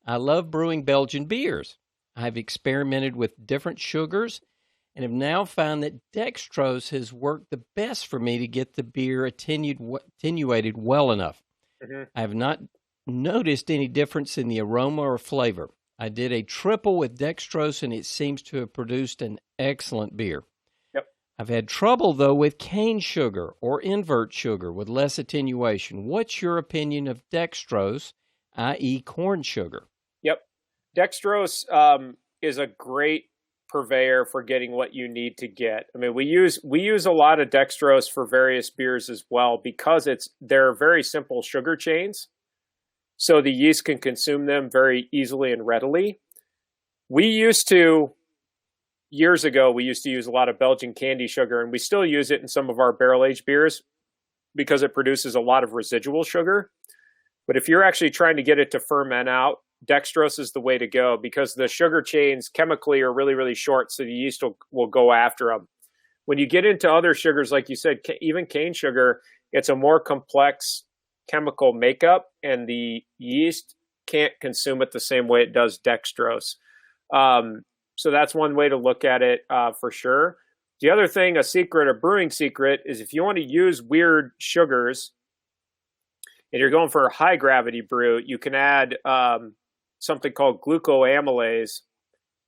I love brewing Belgian beers. I've experimented with different sugars and have now found that dextrose has worked the best for me to get the beer attenuated well enough. I have not noticed any difference in the aroma or flavor. I did a triple with dextrose, and it seems to have produced an excellent beer. Yep. I've had trouble, though, with cane sugar or invert sugar with less attenuation. What's your opinion of dextrose, i.e. corn sugar? Yep. Dextrose is a great purveyor for getting what you need to get. I mean, we use a lot of dextrose for various beers as well because they're very simple sugar chains, so the yeast can consume them very easily and readily. Years ago, we used to use a lot of Belgian candy sugar, and we still use it in some of our barrel-aged beers because it produces a lot of residual sugar. But if you're actually trying to get it to ferment out, dextrose is the way to go because the sugar chains chemically are really, really short, so the yeast will go after them. When you get into other sugars, like you said, even cane sugar, it's a more complex chemical makeup, and the yeast can't consume it the same way it does dextrose. So that's one way to look at it for sure. The other thing, a brewing secret, is if you want to use weird sugars and you're going for a high gravity brew, you can add something called glucoamylase.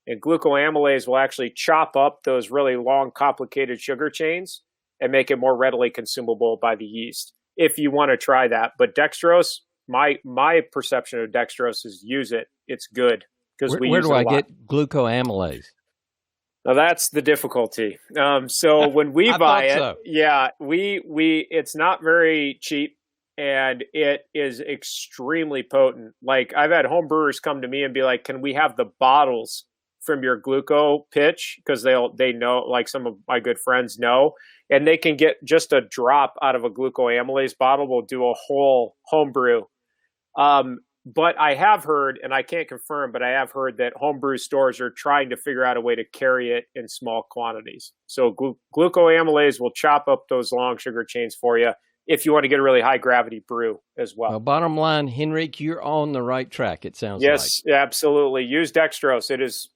And glucoamylase will actually chop up those really long, complicated sugar chains and make it more readily consumable by the yeast, if you want to try that. But dextrose, my perception of dextrose is use it. It's good. Where do I get glucoamylase? Now that's the difficulty. So when we buy it, so. Yeah, it's not very cheap, and it is extremely potent. Like, I've had home brewers come to me and be like, "Can we have the bottles from your gluco pitch?" Because they know, like some of my good friends know, and they can get just a drop out of a glucoamylase bottle. Will do a whole home brew. But I have heard, and I can't confirm, but I have heard that homebrew stores are trying to figure out a way to carry it in small quantities. So glucoamylase will chop up those long sugar chains for you if you want to get a really high gravity brew as well. Well, bottom line, Henrik, you're on the right track, it sounds like. Yes, absolutely. Use dextrose. There's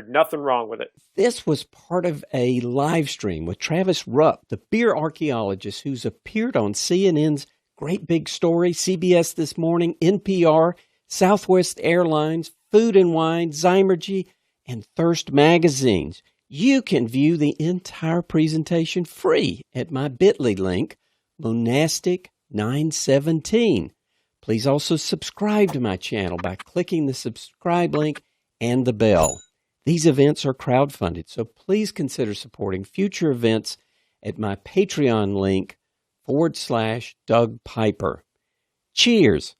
nothing wrong with it. This was part of a live stream with Travis Rupp, the beer archaeologist who's appeared on CNN's Great Big Story, CBS This Morning, NPR, Southwest Airlines, Food and Wine, Zymergy, and Thirst magazines. You can view the entire presentation free at my bit.ly link, Monastic917. Please also subscribe to my channel by clicking the subscribe link and the bell. These events are crowdfunded, so please consider supporting future events at my Patreon link, /Doug Piper. Cheers.